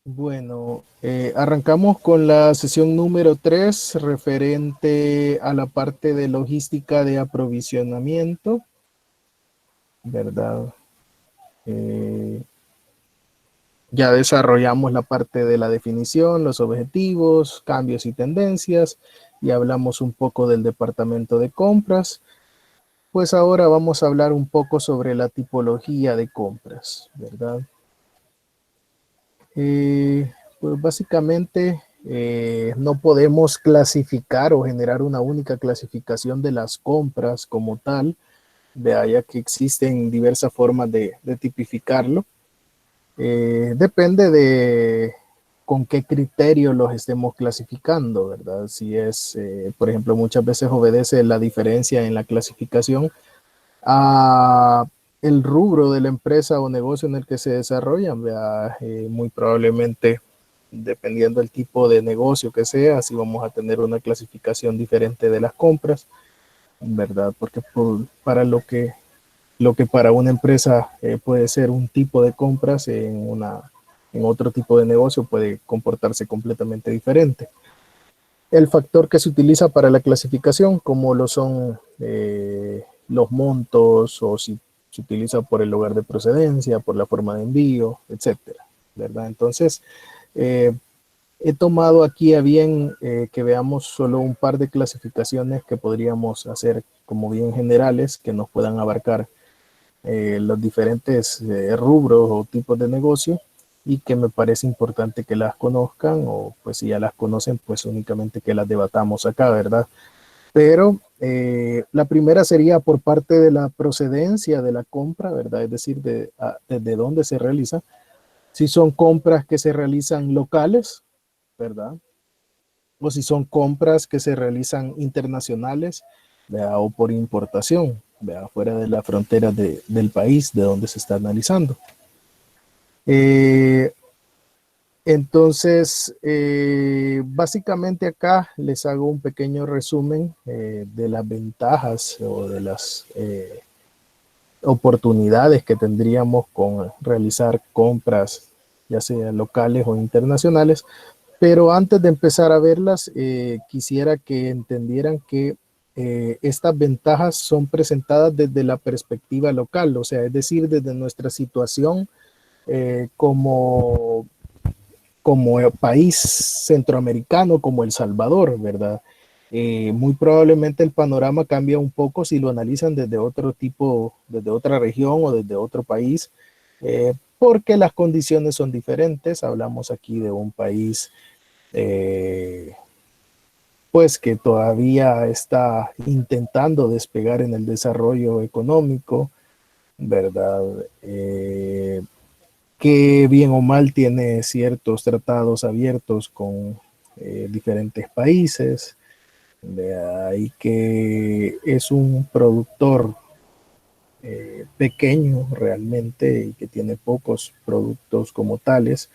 Bueno, arrancamos con la sesión número 3 referente a la parte de logística de aprovisionamiento, ¿verdad? Eh, ya desarrollamos la parte de la definición, los objetivos, cambios y tendencias, y hablamos un poco del departamento de compras. Pues ahora vamos a hablar un poco sobre la tipología de compras, ¿verdad? Eh, pues básicamente no podemos clasificar o generar una única clasificación de las compras como tal, de allá que existen diversas formas de tipificarlo. Depende de con qué criterio los estemos clasificando, ¿verdad? Si es, por ejemplo, muchas veces obedece la diferencia en la clasificación a el rubro de la empresa o negocio en el que se desarrollan, ¿verdad? Muy probablemente, dependiendo del tipo de negocio que sea, si vamos a tener una clasificación diferente de las compras, ¿verdad? Porque para lo que para una empresa puede ser un tipo de compras en otro tipo de negocio puede comportarse completamente diferente. El factor que se utiliza para la clasificación, como lo son los montos o si se utiliza por el lugar de procedencia, por la forma de envío, etcétera, ¿verdad? Entonces, eh, he tomado aquí a bien que veamos solo un par de clasificaciones que podríamos hacer como bien generales, que nos puedan abarcar los diferentes rubros o tipos de negocio y que me parece importante que las conozcan o pues si ya las conocen pues únicamente que las debatamos acá, ¿verdad? Pero la primera sería por parte de la procedencia de la compra, ¿verdad? Es decir, desde dónde se realiza. Si son compras que se realizan locales, ¿verdad? O si son compras que se realizan internacionales, ¿verdad? O por importación, ¿verdad? Fuera de la frontera del país de donde se está analizando. Eh, básicamente acá les hago un pequeño resumen de las ventajas o de las oportunidades que tendríamos con realizar compras, ya sea locales o internacionales. Pero antes de empezar a verlas, quisiera que entendieran que estas ventajas son presentadas desde la perspectiva local, o sea, es decir, desde nuestra situación como país centroamericano, como El Salvador, ¿verdad? Muy probablemente el panorama cambia un poco si lo analizan desde otro tipo, desde otra región o desde otro país, porque las condiciones son diferentes. Hablamos aquí de un país eh, pues que todavía está intentando despegar en el desarrollo económico, ¿verdad? Que bien o mal tiene ciertos tratados abiertos con diferentes países, y que es un productor pequeño realmente y que tiene pocos productos como tales,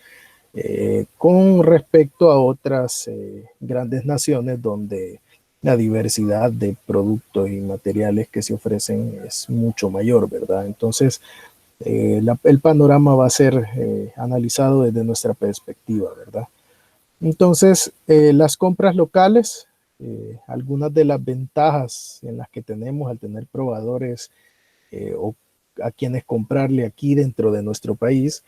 con respecto a otras grandes naciones donde la diversidad de productos y materiales que se ofrecen es mucho mayor, ¿verdad? Entonces, el panorama va a ser analizado desde nuestra perspectiva, ¿verdad? Entonces, las compras locales, algunas de las ventajas en las que tenemos al tener probadores o a quienes comprarle aquí dentro de nuestro país,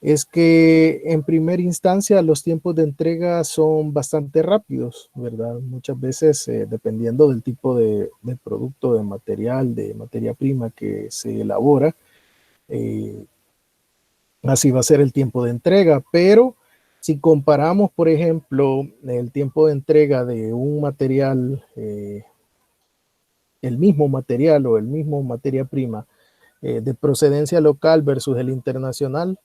es que en primera instancia los tiempos de entrega son bastante rápidos, ¿verdad? Muchas veces, dependiendo del tipo de producto, de material, de materia prima que se elabora, eh, así va a ser el tiempo de entrega, pero si comparamos, por ejemplo, el tiempo de entrega de un material, el mismo material o el mismo materia prima de procedencia local versus el internacional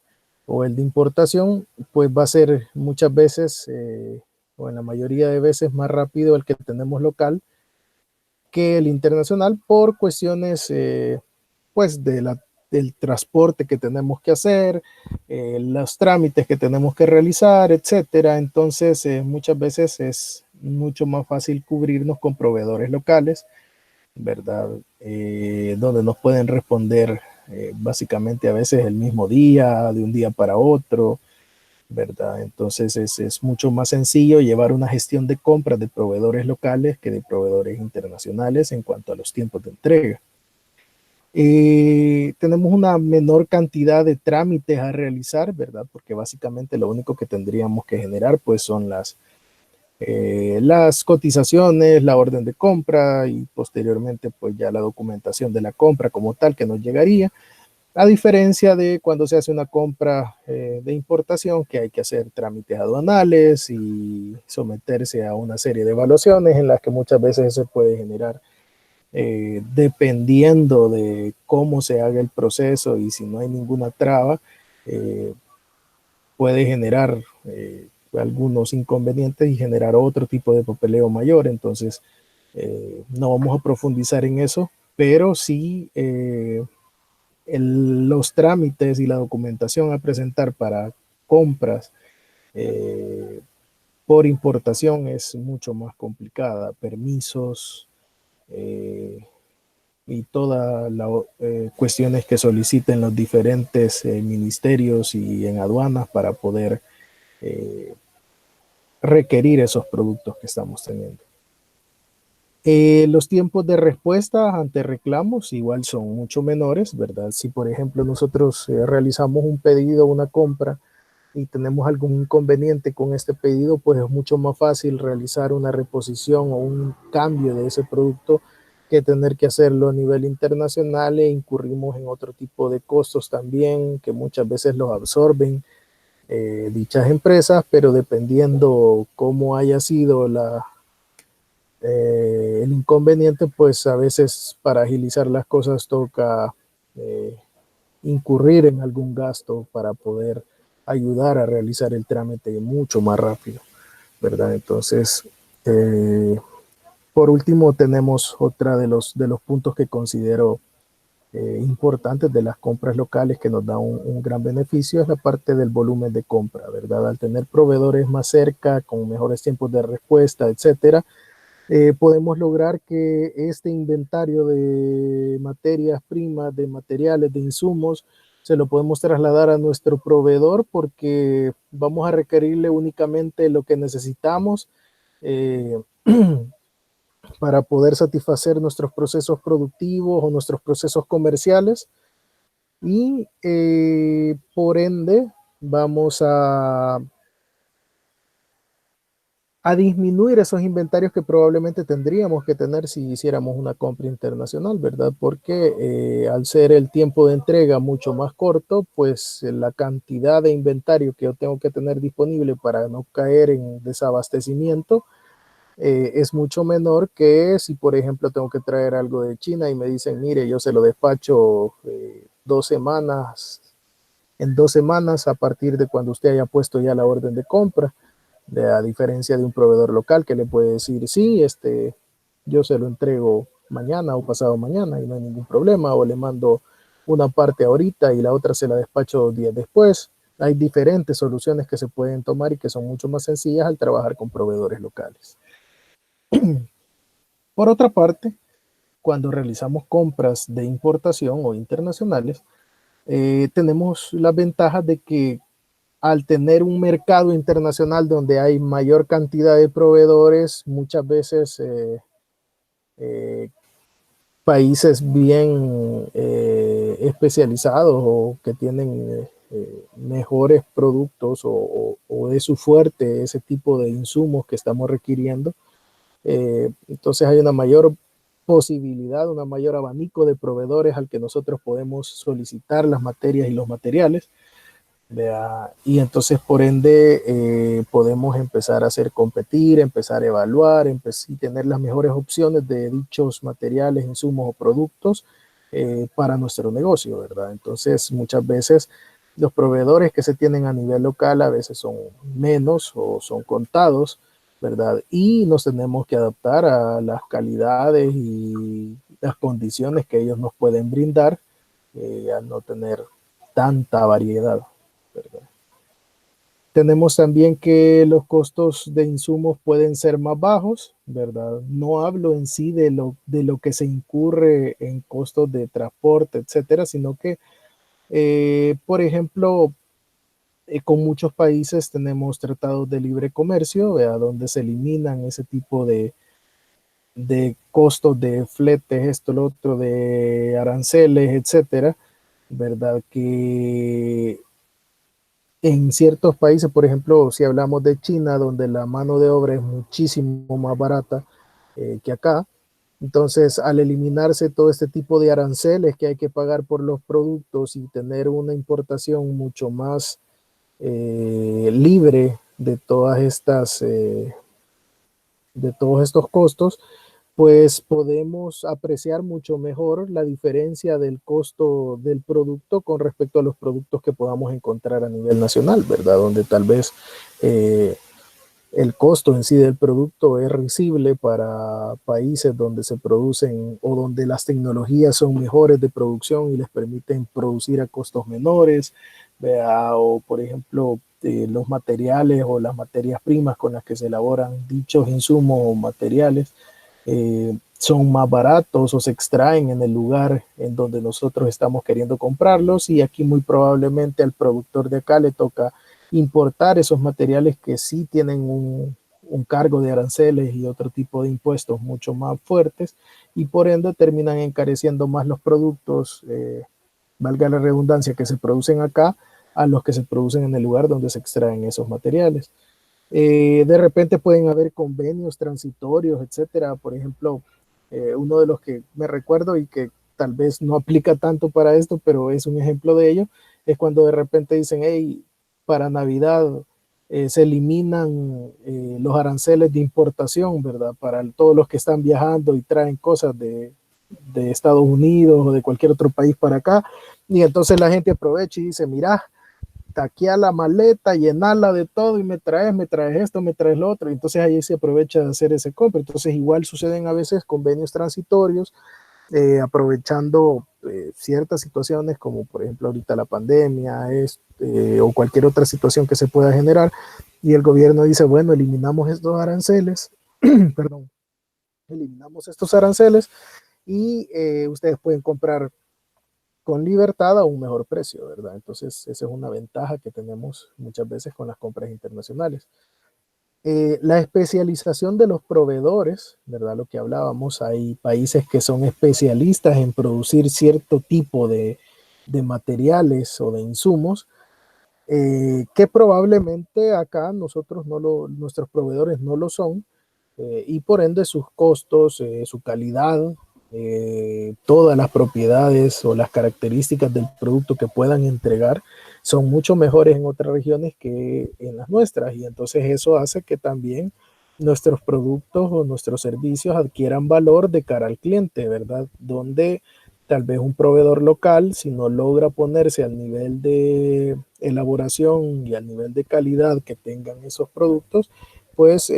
o el de importación, pues va a ser muchas veces, o en la mayoría de veces, más rápido el que tenemos local que el internacional por cuestiones pues del transporte que tenemos que hacer, los trámites que tenemos que realizar, etcétera. Entonces, muchas veces es mucho más fácil cubrirnos con proveedores locales, ¿verdad? Donde nos pueden responder básicamente a veces el mismo día, de un día para otro, ¿verdad? Entonces es mucho más sencillo llevar una gestión de compras de proveedores locales que de proveedores internacionales en cuanto a los tiempos de entrega. Tenemos una menor cantidad de trámites a realizar, ¿verdad? Porque básicamente lo único que tendríamos que generar pues son las cotizaciones, la orden de compra y posteriormente pues ya la documentación de la compra como tal que nos llegaría. A diferencia de cuando se hace una compra de importación, que hay que hacer trámites aduanales y someterse a una serie de evaluaciones en las que muchas veces se puede generar, dependiendo de cómo se haga el proceso y si no hay ninguna traba, eh, puede generar algunos inconvenientes y generar otro tipo de papeleo mayor. Entonces, no vamos a profundizar en eso, pero sí los trámites y la documentación a presentar para compras eh, por importación es mucho más complicada. Permisos y todas las cuestiones que soliciten los diferentes ministerios y en aduanas para poder eh, requerir esos productos que estamos teniendo. Los tiempos de respuesta ante reclamos igual son mucho menores, ¿verdad? Si por ejemplo nosotros realizamos un pedido, una compra y tenemos algún inconveniente con este pedido, pues es mucho más fácil realizar una reposición o un cambio de ese producto que tener que hacerlo a nivel internacional e incurrimos en otro tipo de costos también que muchas veces los absorben dichas empresas, pero dependiendo cómo haya sido el inconveniente, pues a veces para agilizar las cosas toca eh, incurrir en algún gasto para poder ayudar a realizar el trámite mucho más rápido, ¿verdad? Entonces, eh, por último, tenemos otra de los puntos que considero importantes de las compras locales que nos da un gran beneficio, es la parte del volumen de compra, ¿verdad? Al tener proveedores más cerca, con mejores tiempos de respuesta, etcétera, podemos lograr que este inventario de materias primas, de materiales, de insumos, se lo podemos trasladar a nuestro proveedor porque vamos a requerirle únicamente lo que necesitamos eh, para poder satisfacer nuestros procesos productivos o nuestros procesos comerciales y por ende vamos a disminuir esos inventarios que probablemente tendríamos que tener si hiciéramos una compra internacional, ¿verdad? Porque al ser el tiempo de entrega mucho más corto, pues la cantidad de inventario que yo tengo que tener disponible para no caer en desabastecimiento es mucho menor que si, por ejemplo, tengo que traer algo de China y me dicen, mire, yo se lo despacho 2 semanas, en 2 semanas a partir de cuando usted haya puesto ya la orden de compra, a diferencia de un proveedor local que le puede decir, sí, yo se lo entrego mañana o pasado mañana y no hay ningún problema, o le mando una parte ahorita y la otra se la despacho 2 días después. Hay diferentes soluciones que se pueden tomar y que son mucho más sencillas al trabajar con proveedores locales. Por otra parte, cuando realizamos compras de importación o internacionales, tenemos las ventajas de que al tener un mercado internacional donde hay mayor cantidad de proveedores, muchas veces eh, países bien especializados o que tienen mejores productos o es su fuerte ese tipo de insumos que estamos requiriendo. Entonces hay una mayor posibilidad, un mayor abanico de proveedores al que nosotros podemos solicitar las materias y los materiales. ¿Vea? Y entonces por ende podemos empezar a hacer competir, empezar a evaluar y tener las mejores opciones de dichos materiales, insumos o productos para nuestro negocio, ¿verdad? Entonces muchas veces los proveedores que se tienen a nivel local a veces son menos o son contados, ¿verdad? Y nos tenemos que adaptar a las calidades y las condiciones que ellos nos pueden brindar al no tener tanta variedad, ¿verdad? Tenemos también que los costos de insumos pueden ser más bajos, ¿verdad? No hablo en sí de lo que se incurre en costos de transporte, etcétera, sino que, por ejemplo, con muchos países tenemos tratados de libre comercio, ¿verdad? Donde se eliminan ese tipo de costos de fletes, esto, lo otro, de aranceles, etcétera, ¿verdad? Que en ciertos países, por ejemplo, si hablamos de China, donde la mano de obra es muchísimo más barata que acá, entonces al eliminarse todo este tipo de aranceles que hay que pagar por los productos y tener una importación mucho más libre de todas estas, de todos estos costos, pues podemos apreciar mucho mejor la diferencia del costo del producto con respecto a los productos que podamos encontrar a nivel nacional, ¿verdad? Donde tal vez eh, el costo en sí del producto es risible para países donde se producen o donde las tecnologías son mejores de producción y les permiten producir a costos menores, ¿verdad? O por ejemplo, los materiales o las materias primas con las que se elaboran dichos insumos o materiales son más baratos o se extraen en el lugar en donde nosotros estamos queriendo comprarlos, y aquí muy probablemente al productor de acá le toca importar esos materiales que sí tienen un cargo de aranceles y otro tipo de impuestos mucho más fuertes, y por ende terminan encareciendo más los productos, valga la redundancia, que se producen acá a los que se producen en el lugar donde se extraen esos materiales. De repente pueden haber convenios transitorios, etcétera. Por ejemplo, uno de los que me recuerdo y que tal vez no aplica tanto para esto, pero es un ejemplo de ello, es cuando de repente dicen, hey, para Navidad se eliminan los aranceles de importación, ¿verdad? Para todos los que están viajando y traen cosas de Estados Unidos o de cualquier otro país para acá. Y entonces la gente aprovecha y dice, mira, taquea la maleta, llenarla de todo y me traes esto, me traes lo otro. Entonces ahí se aprovecha de hacer ese compra. Entonces igual suceden a veces convenios transitorios, aprovechando ciertas situaciones como por ejemplo ahorita la pandemia o cualquier otra situación que se pueda generar, y el gobierno dice, bueno, eliminamos estos aranceles, perdón, eliminamos estos aranceles y ustedes pueden comprar con libertad a un mejor precio, ¿verdad? Entonces, esa es una ventaja que tenemos muchas veces con las compras internacionales. La especialización de los proveedores, ¿verdad? Lo que hablábamos, hay países que son especialistas en producir cierto tipo de materiales o de insumos, que probablemente acá nosotros nuestros proveedores no lo son, y por ende sus costos, su calidad, todas las propiedades o las características del producto que puedan entregar son mucho mejores en otras regiones que en las nuestras, y entonces eso hace que también nuestros productos o nuestros servicios adquieran valor de cara al cliente, ¿verdad? Donde tal vez un proveedor local, si no logra ponerse al nivel de elaboración y al nivel de calidad que tengan esos productos, pues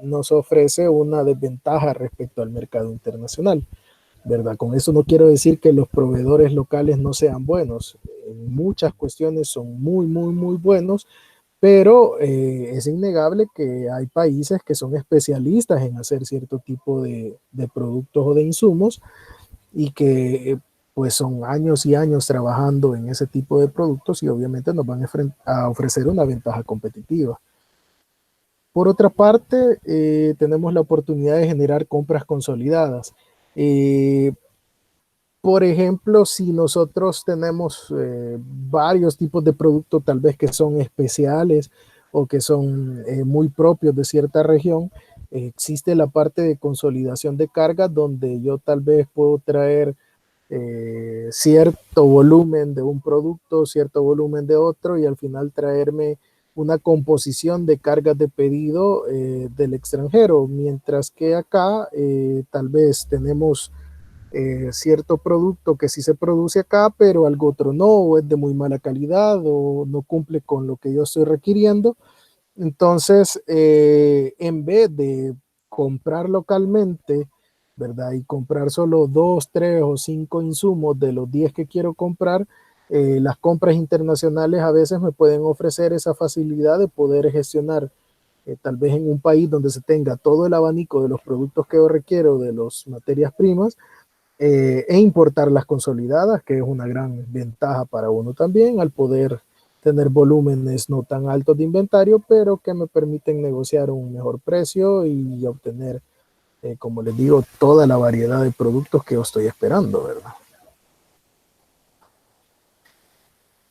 nos ofrece una desventaja respecto al mercado internacional, ¿verdad? Con eso no quiero decir que los proveedores locales no sean buenos. En muchas cuestiones son muy, muy, muy buenos, pero es innegable que hay países que son especialistas en hacer cierto tipo de productos o de insumos, y que pues son años y años trabajando en ese tipo de productos y obviamente nos van a ofrecer una ventaja competitiva. Por otra parte, tenemos la oportunidad de generar compras consolidadas. Eh, por ejemplo, si nosotros tenemos varios tipos de productos tal vez que son especiales o que son muy propios de cierta región, existe la parte de consolidación de cargas donde yo tal vez puedo traer cierto volumen de un producto, cierto volumen de otro, y al final traerme una composición de cargas de pedido del extranjero, mientras que acá tal vez tenemos cierto producto que sí se produce acá, pero algo otro no, o es de muy mala calidad, o no cumple con lo que yo estoy requiriendo. Entonces, en vez de comprar localmente, ¿verdad? Y comprar solo dos, tres o cinco insumos de los 10 que quiero comprar, las compras internacionales a veces me pueden ofrecer esa facilidad de poder gestionar, tal vez en un país donde se tenga todo el abanico de los productos que yo requiero, de las materias primas, e importar las consolidadas, que es una gran ventaja para uno también al poder tener volúmenes no tan altos de inventario, pero que me permiten negociar un mejor precio y obtener, como les digo, toda la variedad de productos que yo estoy esperando, ¿verdad?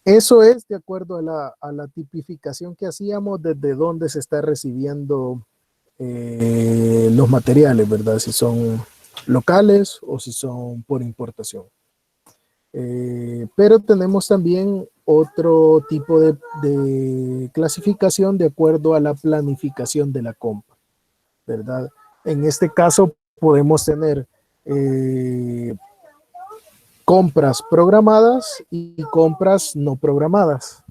Eso es de acuerdo a la tipificación que hacíamos desde dónde se está recibiendo los materiales, ¿verdad? Si son locales o si son por importación. Pero tenemos también otro tipo de clasificación de acuerdo a la planificación de la compra, ¿verdad? En este caso podemos tener compras programadas y compras no programadas.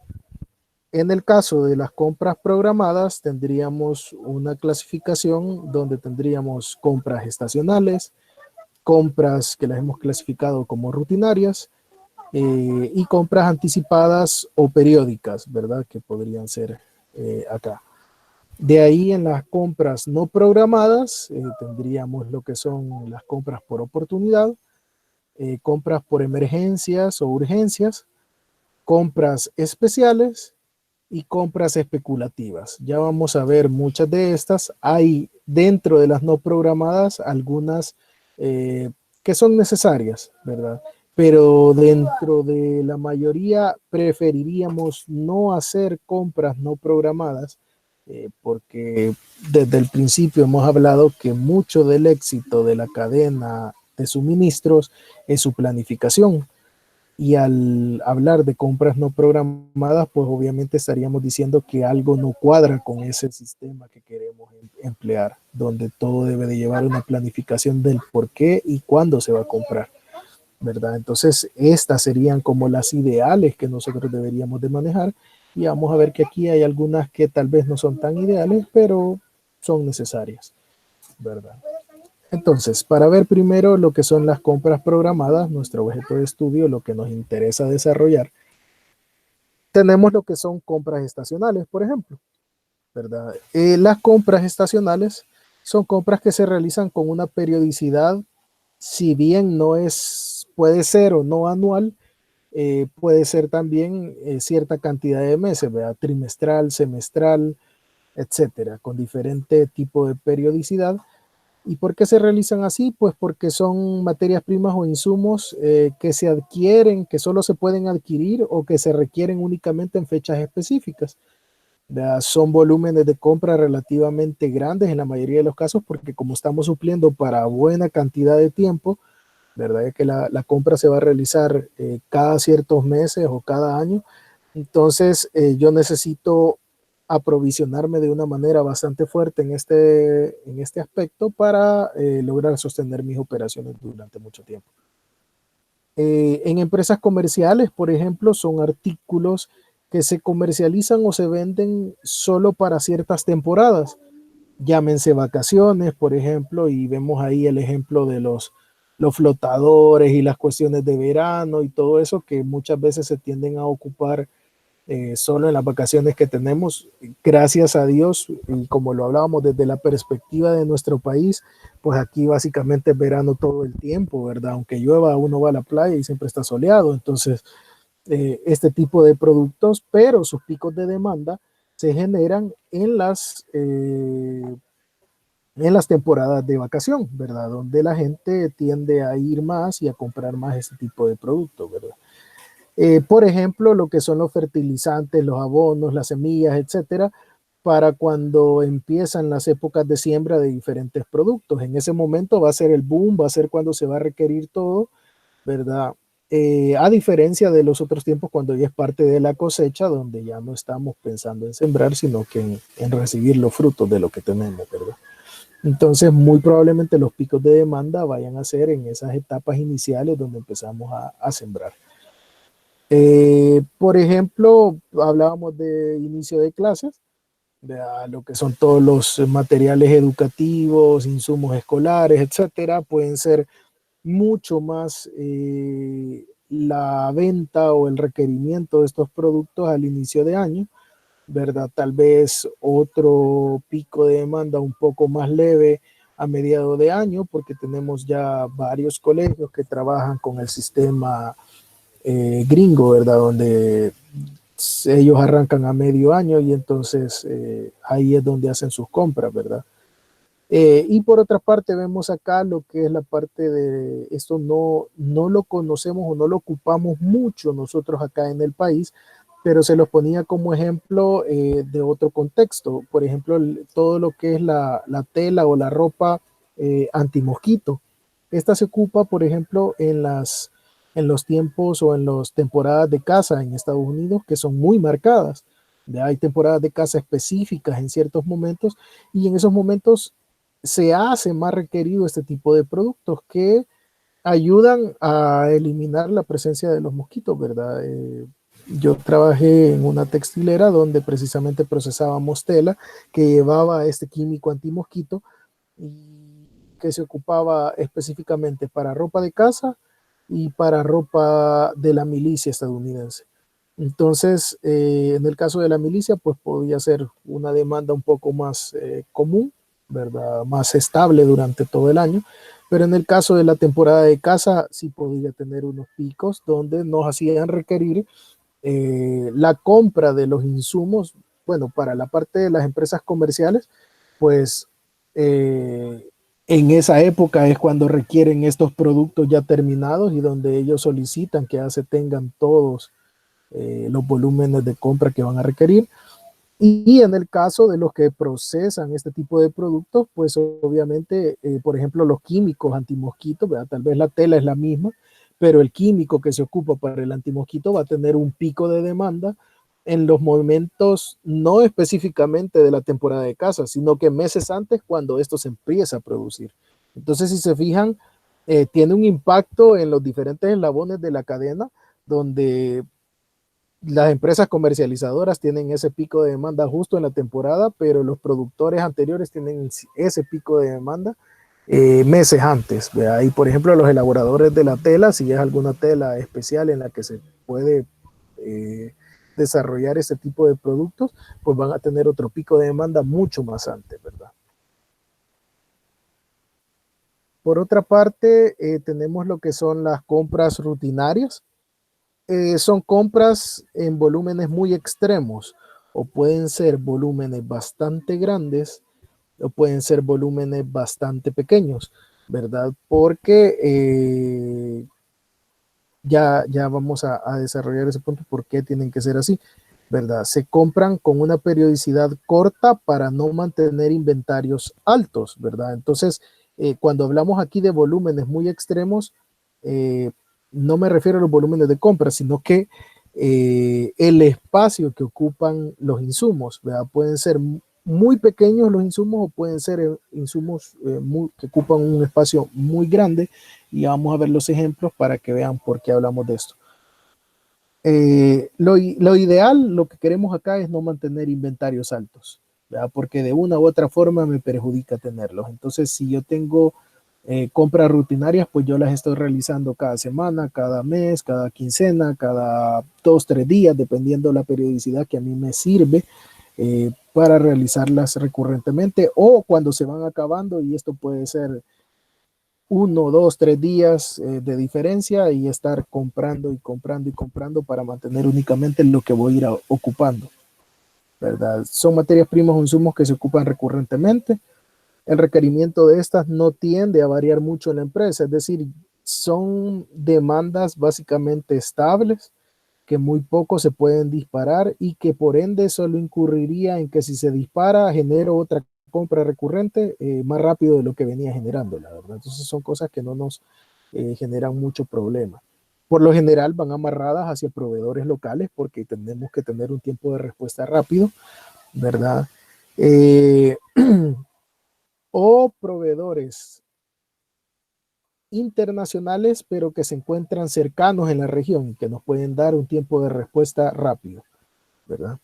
En el caso de las compras programadas, tendríamos una clasificación donde tendríamos compras estacionales, compras que las hemos clasificado como rutinarias, y compras anticipadas o periódicas, ¿verdad? Que podrían ser acá. De ahí en las compras no programadas, tendríamos lo que son las compras por oportunidad, compras por emergencias o urgencias, compras especiales y compras especulativas. Ya vamos a ver muchas de estas. Hay dentro de las no programadas algunas que son necesarias, ¿verdad? Pero dentro de la mayoría preferiríamos no hacer compras no programadas, porque desde el principio hemos hablado que mucho del éxito de la cadena de suministros es su planificación. Y al hablar de compras no programadas, pues obviamente estaríamos diciendo que algo no cuadra con ese sistema que queremos emplear, donde todo debe de llevar una planificación del por qué y cuándo se va a comprar, ¿verdad? Entonces, estas serían como las ideales que nosotros deberíamos de manejar, y vamos a ver que aquí hay algunas que tal vez no son tan ideales, pero son necesarias, ¿verdad? Entonces, para ver primero lo que son las compras programadas, nuestro objeto de estudio, lo que nos interesa desarrollar, tenemos lo que son compras estacionales, por ejemplo, ¿verdad? Las compras estacionales son compras que se realizan con una periodicidad, si bien no es, puede ser o no anual, puede ser también cierta cantidad de meses, ¿verdad? Trimestral, semestral, etcétera, con diferente tipo de periodicidad. ¿Y por qué se realizan así? Pues porque son materias primas o insumos que se adquieren, que solo se pueden adquirir o que se requieren únicamente en fechas específicas. Son volúmenes de compra relativamente grandes en la mayoría de los casos, porque como estamos supliendo para buena cantidad de tiempo, ¿verdad? Es que la compra se va a realizar cada ciertos meses o cada año. Entonces, yo necesito aprovisionarme de una manera bastante fuerte en este aspecto para lograr sostener mis operaciones durante mucho tiempo. En empresas comerciales, por ejemplo, son artículos que se comercializan o se venden solo para ciertas temporadas. Llámense vacaciones, por ejemplo, y vemos ahí el ejemplo de los flotadores y las cuestiones de verano y todo eso que muchas veces se tienden a ocupar solo en las vacaciones que tenemos. Gracias a Dios, y como lo hablábamos desde la perspectiva de nuestro país, pues aquí básicamente es verano todo el tiempo, ¿verdad? Aunque llueva, uno va a la playa y siempre está soleado. Entonces, este tipo de productos, pero sus picos de demanda se generan en las temporadas de vacación, ¿verdad? Donde la gente tiende a ir más y a comprar más este tipo de productos, ¿verdad? Por ejemplo, lo que son los fertilizantes, los abonos, las semillas, etcétera, para cuando empiezan las épocas de siembra de diferentes productos. En ese momento va a ser el boom, va a ser cuando se va a requerir todo, ¿verdad? A diferencia de los otros tiempos cuando ya es parte de la cosecha, donde ya no estamos pensando en sembrar, sino que en recibir los frutos de lo que tenemos, ¿verdad? Entonces, muy probablemente los picos de demanda vayan a ser en esas etapas iniciales donde empezamos a sembrar. Por ejemplo, hablábamos de inicio de clases, de lo que son todos los materiales educativos, insumos escolares, etcétera, pueden ser mucho más la venta o el requerimiento de estos productos al inicio de año, ¿verdad? Tal vez otro pico de demanda un poco más leve a mediados de año, porque tenemos ya varios colegios que trabajan con el sistema gringo, ¿verdad? Donde ellos arrancan a medio año y entonces ahí es donde hacen sus compras, ¿verdad? Y por otra parte vemos acá lo que es la parte de esto no lo conocemos o no lo ocupamos mucho nosotros acá en el país, pero se los ponía como ejemplo de otro contexto. Por ejemplo, todo lo que es la tela o la ropa antimosquito. Esta se ocupa, por ejemplo, en los tiempos o en las temporadas de caza en Estados Unidos que son muy marcadas. Hay temporadas de caza específicas en ciertos momentos y en esos momentos se hace más requerido este tipo de productos que ayudan a eliminar la presencia de los mosquitos, ¿verdad? Yo trabajé en una textilera donde precisamente procesábamos tela que llevaba este químico antimosquito y que se ocupaba específicamente para ropa de casa y para ropa de la milicia estadounidense. Entonces, en el caso de la milicia, pues podía ser una demanda un poco más común, ¿verdad? Más estable durante todo el año. Pero en el caso de la temporada de caza, sí podía tener unos picos donde nos hacían requerir la compra de los insumos. Bueno, para la parte de las empresas comerciales, pues eh, en esa época es cuando requieren estos productos ya terminados y donde ellos solicitan que ya se tengan todos los volúmenes de compra que van a requerir. Y en el caso de los que procesan este tipo de productos, pues obviamente, por ejemplo, los químicos antimosquitos, ¿verdad? Tal vez la tela es la misma, pero el químico que se ocupa para el antimosquito va a tener un pico de demanda en los momentos no específicamente de la temporada de caza, sino que meses antes cuando esto se empieza a producir. Entonces, si se fijan, tiene un impacto en los diferentes eslabones de la cadena, donde las empresas comercializadoras tienen ese pico de demanda justo en la temporada, pero los productores anteriores tienen ese pico de demanda meses antes. ¿Verdad? Y por ejemplo, los elaboradores de la tela, si es alguna tela especial en la que se puede desarrollar ese tipo de productos, pues van a tener otro pico de demanda mucho más antes, ¿verdad? Por otra parte, tenemos lo que son las compras rutinarias. Son compras en volúmenes muy extremos o pueden ser volúmenes bastante grandes o pueden ser volúmenes bastante pequeños, ¿verdad? Porque ya vamos a desarrollar ese punto, por qué tienen que ser así, ¿verdad? Se compran con una periodicidad corta para no mantener inventarios altos, ¿verdad? Entonces, cuando hablamos aquí de volúmenes muy extremos, eh, no me refiero a los volúmenes de compra, sino que el espacio que ocupan los insumos, ¿verdad? Pueden ser muy pequeños los insumos o pueden ser insumos que ocupan un espacio muy grande y vamos a ver los ejemplos para que vean por qué hablamos de esto. Lo ideal, lo que queremos acá es no mantener inventarios altos, ¿verdad? Porque de una u otra forma me perjudica tenerlos. Entonces, si yo tengo compras rutinarias, pues yo las estoy realizando cada semana, cada mes, cada quincena, cada 2, 3 días, dependiendo de la periodicidad que a mí me sirve para realizarlas recurrentemente o cuando se van acabando y esto puede ser 1, 2, 3 días de diferencia y estar comprando y comprando y comprando para mantener únicamente lo que voy a ir ocupando, ¿verdad? Son materias primas o insumos que se ocupan recurrentemente. El requerimiento de estas no tiende a variar mucho en la empresa, es decir, son demandas básicamente estables que muy poco se pueden disparar y que por ende solo incurriría en que si se dispara genero otra compra recurrente más rápido de lo que venía generando, la verdad. Entonces son cosas que no nos generan mucho problema. Por lo general van amarradas hacia proveedores locales porque tenemos que tener un tiempo de respuesta rápido, ¿verdad? Eh, o proveedores internacionales, pero que se encuentran cercanos en la región, que nos pueden dar un tiempo de respuesta rápido, ¿verdad?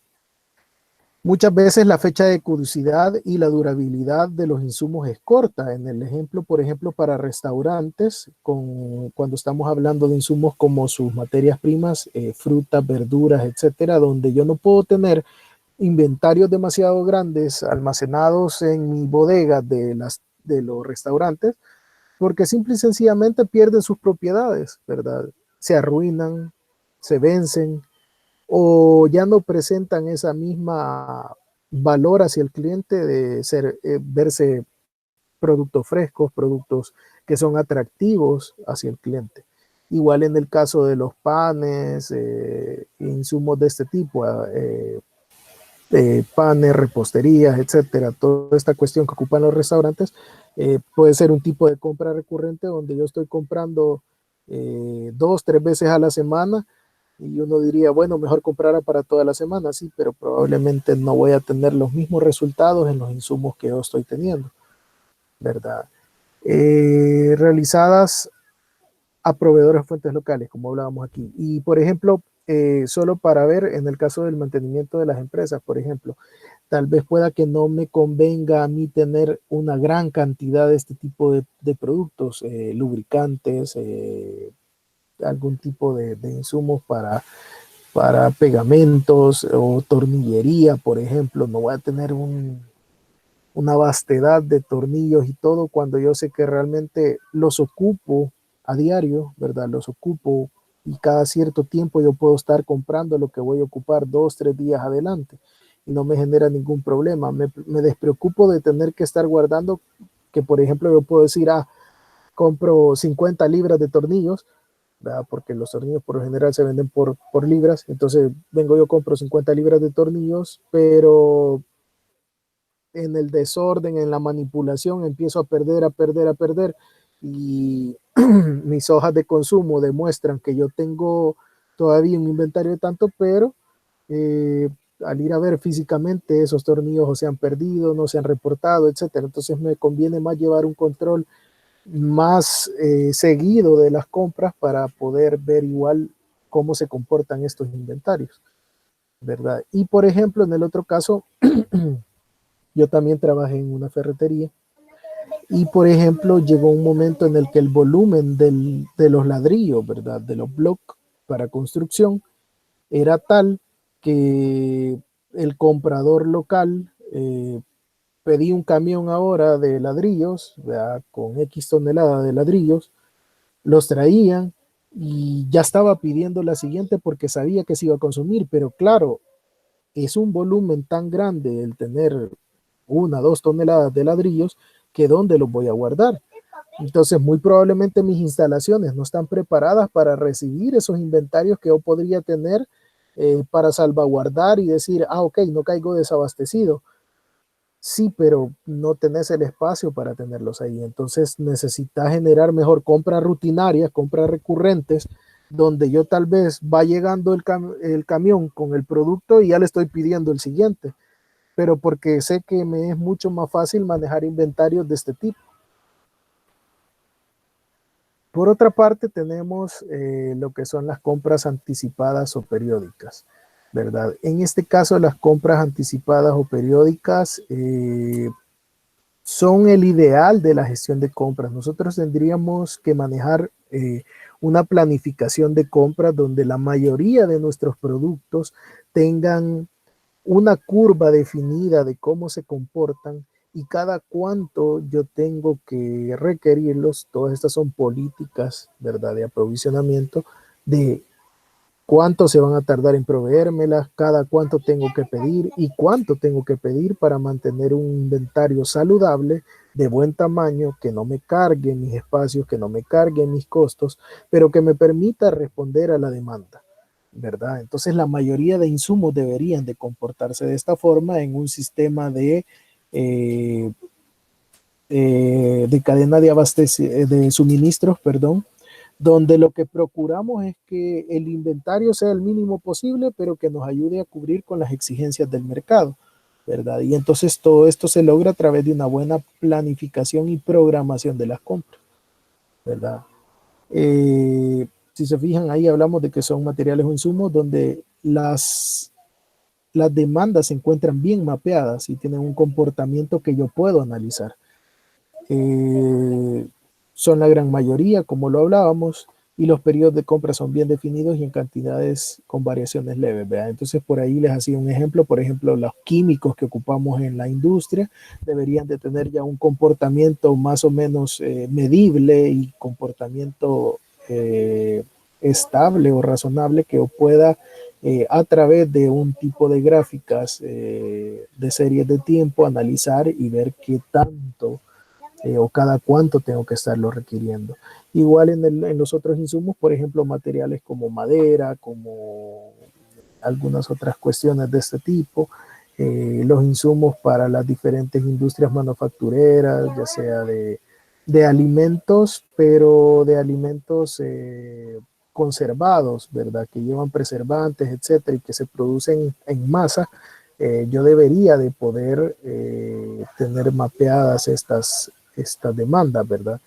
Muchas veces la fecha de caducidad y la durabilidad de los insumos es corta. En el ejemplo, por ejemplo, para restaurantes, cuando estamos hablando de insumos como sus materias primas, frutas, verduras, etcétera, donde yo no puedo tener inventarios demasiado grandes almacenados en mi bodega de los restaurantes, porque simple y sencillamente pierden sus propiedades, ¿verdad? Se arruinan, se vencen, o ya no presentan esa misma valor hacia el cliente de verse productos frescos, productos que son atractivos hacia el cliente. Igual en el caso de los panes, insumos de este tipo, panes, reposterías, etcétera, toda esta cuestión que ocupan los restaurantes, puede ser un tipo de compra recurrente donde yo estoy comprando 2, 3 veces a la semana y uno diría, bueno, mejor comprará para toda la semana, sí, pero probablemente no voy a tener los mismos resultados en los insumos que yo estoy teniendo, ¿verdad? Realizadas a proveedores de fuentes locales, como hablábamos aquí. Y, por ejemplo, solo para ver, en el caso del mantenimiento de las empresas, por ejemplo, tal vez pueda que no me convenga a mí tener una gran cantidad de este tipo de productos, lubricantes, algún tipo de insumos para pegamentos o tornillería, por ejemplo. No voy a tener una vastedad de tornillos y todo cuando yo sé que realmente los ocupo a diario, ¿verdad? Los ocupo y cada cierto tiempo yo puedo estar comprando lo que voy a ocupar 2, 3 días adelante y no me genera ningún problema. Me despreocupo de tener que estar guardando, que por ejemplo yo puedo decir, compro 50 libras de tornillos, ¿verdad? Porque los tornillos por lo general se venden por libras, entonces vengo yo compro 50 libras de tornillos, pero en el desorden, en la manipulación, empiezo a perder, a perder, a perder. Y mis hojas de consumo demuestran que yo tengo todavía un inventario de tanto, pero al ir a ver físicamente esos tornillos o se han perdido, no se han reportado, etcétera. Entonces me conviene más llevar un control más seguido de las compras para poder ver igual cómo se comportan estos inventarios, ¿verdad? Y por ejemplo, en el otro caso, yo también trabajé en una ferretería y, por ejemplo, llegó un momento en el que el volumen de los ladrillos, ¿verdad? De los bloques para construcción era tal que el comprador local pedía un camión ahora de ladrillos, ¿verdad? Con X toneladas de ladrillos, los traían y ya estaba pidiendo la siguiente porque sabía que se iba a consumir, pero claro, es un volumen tan grande el tener 1, 2 toneladas de ladrillos que dónde los voy a guardar. Entonces, muy probablemente mis instalaciones no están preparadas para recibir esos inventarios que yo podría tener para salvaguardar y decir, ok, no caigo desabastecido. Sí, pero no tenés el espacio para tenerlos ahí. Entonces, necesitas generar mejor compras rutinarias, compras recurrentes, donde yo tal vez va llegando el camión con el producto y ya le estoy pidiendo el siguiente, pero porque sé que me es mucho más fácil manejar inventarios de este tipo. Por otra parte, tenemos lo que son las compras anticipadas o periódicas, ¿verdad? En este caso, las compras anticipadas o periódicas son el ideal de la gestión de compras. Nosotros tendríamos que manejar una planificación de compras donde la mayoría de nuestros productos tengan una curva definida de cómo se comportan y cada cuánto yo tengo que requerirlos. Todas estas son políticas, ¿verdad?, de aprovisionamiento, de cuánto se van a tardar en proveérmelas, cada cuánto tengo que pedir y cuánto tengo que pedir para mantener un inventario saludable, de buen tamaño, que no me cargue mis espacios, que no me cargue mis costos, pero que me permita responder a la demanda, ¿verdad? Entonces la mayoría de insumos deberían de comportarse de esta forma en un sistema eh, de cadena de suministros, perdón, donde lo que procuramos es que el inventario sea el mínimo posible, pero que nos ayude a cubrir con las exigencias del mercado, ¿verdad? Y entonces todo esto se logra a través de una buena planificación y programación de las compras, ¿verdad? Si se fijan, ahí hablamos de que son materiales o insumos donde las demandas se encuentran bien mapeadas y tienen un comportamiento que yo puedo analizar. Eh, Son la gran mayoría, como lo hablábamos, y los periodos de compra son bien definidos y en cantidades con variaciones leves, ¿verdad? Entonces, por ahí les hacía un ejemplo, por ejemplo, los químicos que ocupamos en la industria deberían de tener ya un comportamiento más o menos medible y comportamiento estable o razonable que yo pueda a través de un tipo de gráficas de series de tiempo, analizar y ver qué tanto o cada cuánto tengo que estarlo requiriendo. Igual en los otros insumos, por ejemplo, materiales como madera, como algunas otras cuestiones de este tipo, los insumos para las diferentes industrias manufactureras, ya sea de alimentos, pero de alimentos conservados, ¿verdad? Que llevan preservantes, etcétera, y que se producen en masa. Yo debería de poder tener mapeadas estas demandas, ¿verdad?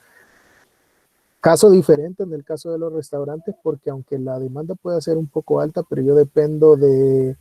Caso diferente en el caso de los restaurantes, porque aunque la demanda pueda ser un poco alta, pero yo dependo de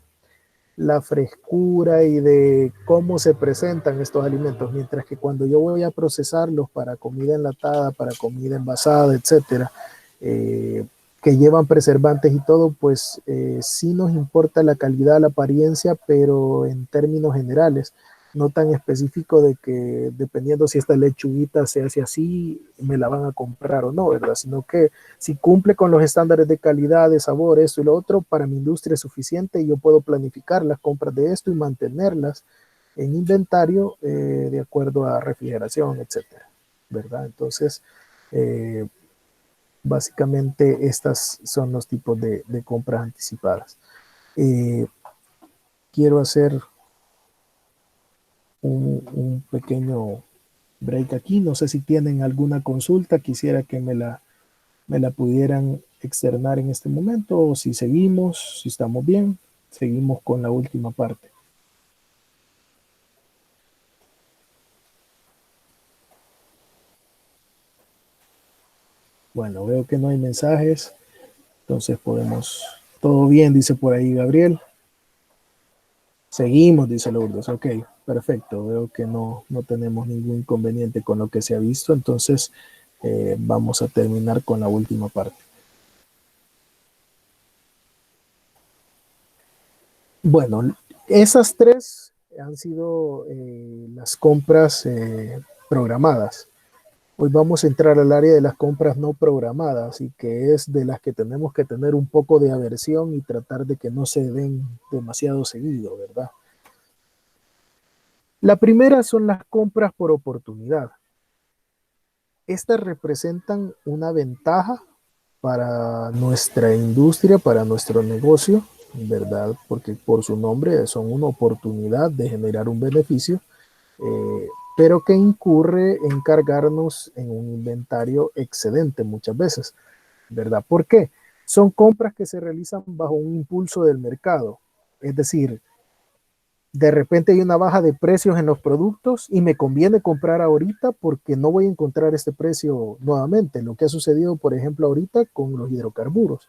la frescura y de cómo se presentan estos alimentos, mientras que cuando yo voy a procesarlos para comida enlatada, para comida envasada, etcétera, eh, que llevan preservantes y todo, pues sí nos importa la calidad, la apariencia, pero en términos generales, no tan específico de que dependiendo si esta lechuguita se hace así, me la van a comprar o no, ¿verdad? Sino que si cumple con los estándares de calidad, de sabor, esto y lo otro, para mi industria es suficiente y yo puedo planificar las compras de esto y mantenerlas en inventario de acuerdo a refrigeración, etcétera, ¿verdad? Entonces, eh, básicamente estas son los tipos de compras anticipadas. Eh, quiero hacer un pequeño break aquí. No sé si tienen alguna consulta, quisiera que me la pudieran externar en este momento o si seguimos, si estamos bien, seguimos con la última parte. Bueno, veo que no hay mensajes, entonces podemos, todo bien, dice por ahí Gabriel. Seguimos, dice Lourdes, ok, perfecto, veo que no tenemos ningún inconveniente con lo que se ha visto, entonces vamos a terminar con la última parte. Bueno, esas tres han sido las compras programadas. Hoy vamos a entrar al área de las compras no programadas y que es de las que tenemos que tener un poco de aversión y tratar de que no se den demasiado seguido, ¿verdad? La primera son las compras por oportunidad. Estas representan una ventaja para nuestra industria, para nuestro negocio, ¿verdad? Porque por su nombre son una oportunidad de generar un beneficio, pero que incurre en cargarnos en un inventario excedente muchas veces, ¿verdad? ¿Por qué? Son compras que se realizan bajo un impulso del mercado, es decir, de repente hay una baja de precios en los productos y me conviene comprar ahorita porque no voy a encontrar este precio nuevamente. Lo que ha sucedido, por ejemplo, ahorita con los hidrocarburos,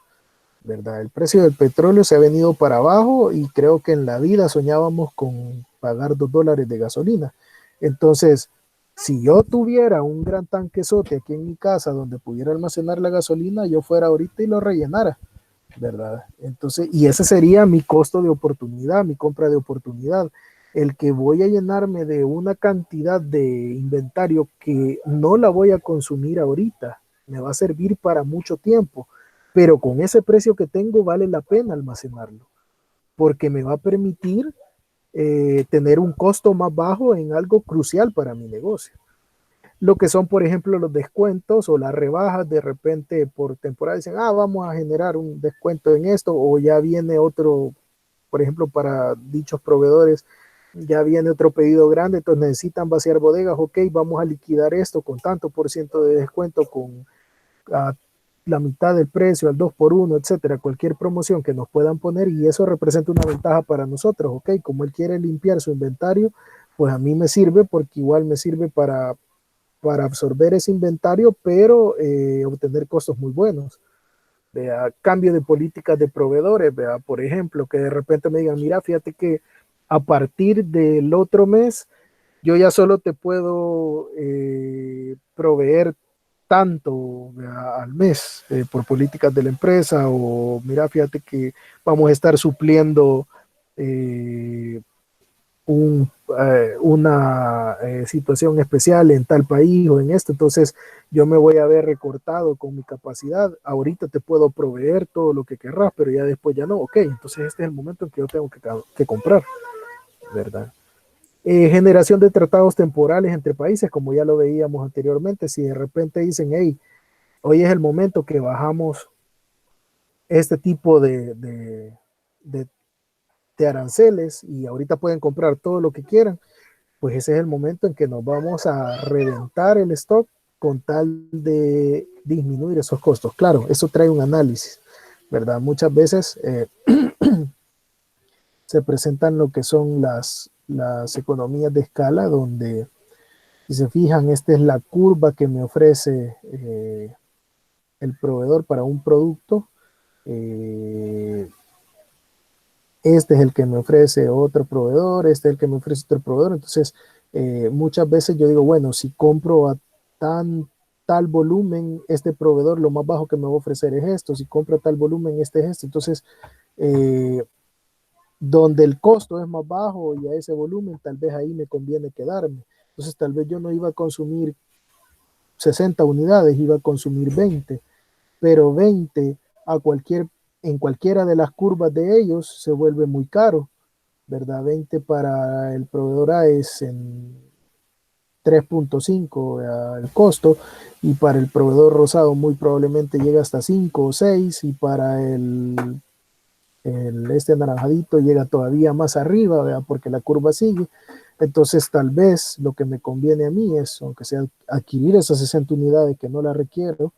¿verdad? El precio del petróleo se ha venido para abajo y creo que en la vida soñábamos con pagar $2 de gasolina. Entonces, si yo tuviera un gran tanquezote aquí en mi casa donde pudiera almacenar la gasolina, yo fuera ahorita y lo rellenara, ¿verdad? Entonces, y ese sería mi costo de oportunidad, mi compra de oportunidad. El que voy a llenarme de una cantidad de inventario que no la voy a consumir ahorita, me va a servir para mucho tiempo, pero con ese precio que tengo vale la pena almacenarlo, porque me va a permitir tener un costo más bajo en algo crucial para mi negocio. Lo que son, por ejemplo, los descuentos o las rebajas, de repente por temporada dicen, vamos a generar un descuento en esto, o ya viene otro, por ejemplo, para dichos proveedores, ya viene otro pedido grande, entonces necesitan vaciar bodegas, ok, vamos a liquidar esto con tanto por ciento de descuento, con a la mitad del precio, al 2 por 1, etcétera, cualquier promoción que nos puedan poner y eso representa una ventaja para nosotros, ok, como él quiere limpiar su inventario, pues a mí me sirve porque igual me sirve para absorber ese inventario, pero obtener costos muy buenos. Vea, cambio de políticas de proveedores, vea, por ejemplo, que de repente me digan, mira, fíjate que a partir del otro mes yo ya solo te puedo proveer tanto vea, al mes por políticas de la empresa o mira, fíjate que vamos a estar supliendo eh, una situación especial en tal país o en esto, entonces yo me voy a ver recortado con mi capacidad. Ahorita te puedo proveer todo lo que querrás, pero ya después ya no. Ok, entonces este es el momento en que yo tengo que comprar, ¿verdad? Generación de tratados temporales entre países, como ya lo veíamos anteriormente. Si de repente dicen, hey, hoy es el momento que bajamos este tipo de, de aranceles y ahorita pueden comprar todo lo que quieran, pues ese es el momento en que nos vamos a reventar el stock con tal de disminuir esos costos. Claro, eso trae un análisis, ¿verdad? Muchas veces se presentan lo que son las economías de escala, donde, si se fijan, esta es la curva que me ofrece el proveedor para un producto. Eh, este es el que me ofrece otro proveedor, este es el que me ofrece otro proveedor. Entonces, muchas veces yo digo, bueno, si compro a tal volumen, este proveedor lo más bajo que me va a ofrecer es esto, si compro a tal volumen, este es esto. Entonces, eh, donde el costo es más bajo y a ese volumen, tal vez ahí me conviene quedarme. Entonces, tal vez yo no iba a consumir 60 unidades, iba a consumir 20, pero 20 a en cualquiera de las curvas de ellos se vuelve muy caro, ¿verdad? 20 para el proveedor A es en 3.5 el costo, y para el proveedor rosado muy probablemente llega hasta 5 o 6, y para este anaranjadito llega todavía más arriba, ¿verdad? Porque la curva sigue. Entonces tal vez lo que me conviene a mí es, aunque sea adquirir esas 60 unidades que no las requiero,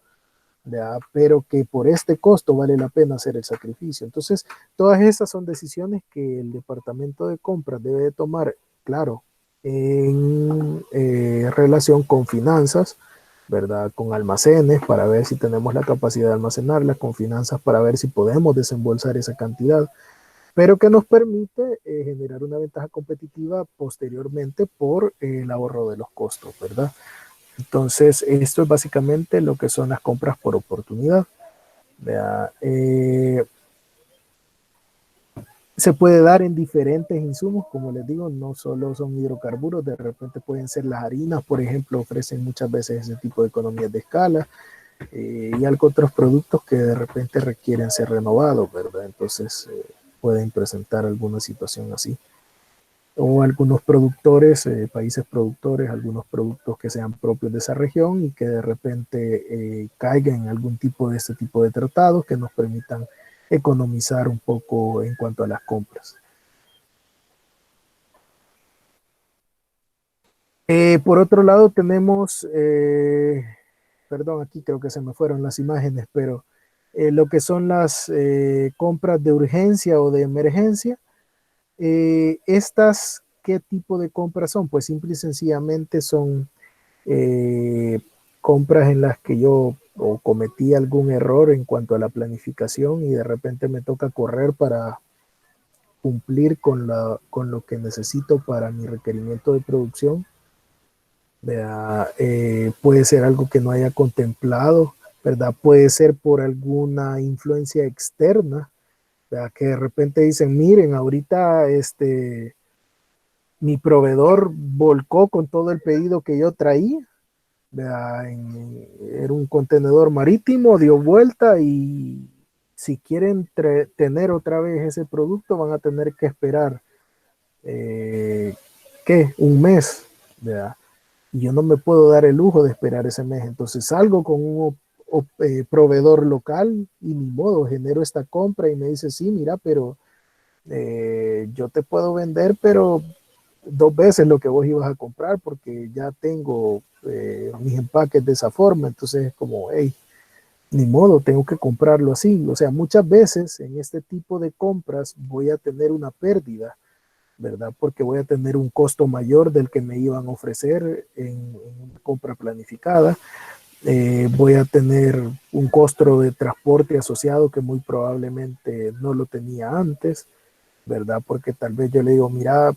¿verdad? Pero que por este costo vale la pena hacer el sacrificio. Entonces, todas esas son decisiones que el departamento de compras debe de tomar, claro, en relación con finanzas, ¿verdad? Con almacenes para ver si tenemos la capacidad de almacenarlas, con finanzas para ver si podemos desembolsar esa cantidad, pero que nos permite generar una ventaja competitiva posteriormente por el ahorro de los costos, ¿verdad? Entonces, esto es básicamente lo que son las compras por oportunidad. Se puede dar en diferentes insumos, como les digo, no solo son hidrocarburos, de repente pueden ser las harinas, por ejemplo, ofrecen muchas veces ese tipo de economías de escala, y algo otros productos que de repente requieren ser renovados, ¿verdad? Entonces pueden presentar alguna situación así. O algunos productores, países productores, algunos productos que sean propios de esa región y que de repente caigan en algún tipo de este tipo de tratados que nos permitan economizar un poco en cuanto a las compras. Por otro lado tenemos, perdón, aquí creo que se me fueron las imágenes, pero lo que son las compras de urgencia o de emergencia. Estas, ¿qué tipo de compras son? Pues simple y sencillamente son eh, compras en las que yo o cometí algún error en cuanto a la planificación y de repente me toca correr para cumplir con lo que necesito para mi requerimiento de producción. Puede ser algo que no haya contemplado, ¿verdad? Puede ser por alguna influencia externa, ¿verdad? Que de repente dicen, miren, ahorita mi proveedor volcó con todo el pedido que yo traía, era un contenedor marítimo, dio vuelta, y si quieren tener otra vez ese producto van a tener que esperar, eh, ¿qué? Un mes, ¿verdad? Y yo no me puedo dar el lujo de esperar ese mes, entonces salgo con un proveedor local y ni modo, genero esta compra y me dice, sí, mira, pero yo te puedo vender, pero dos veces lo que vos ibas a comprar porque ya tengo mis empaques de esa forma. Entonces es como, hey, ni modo, tengo que comprarlo así. O sea, muchas veces en este tipo de compras voy a tener una pérdida, ¿verdad? Porque voy a tener un costo mayor del que me iban a ofrecer en una compra planificada. Voy a tener un costo de transporte asociado que muy probablemente no lo tenía antes, ¿verdad? Porque tal vez yo le digo, mira,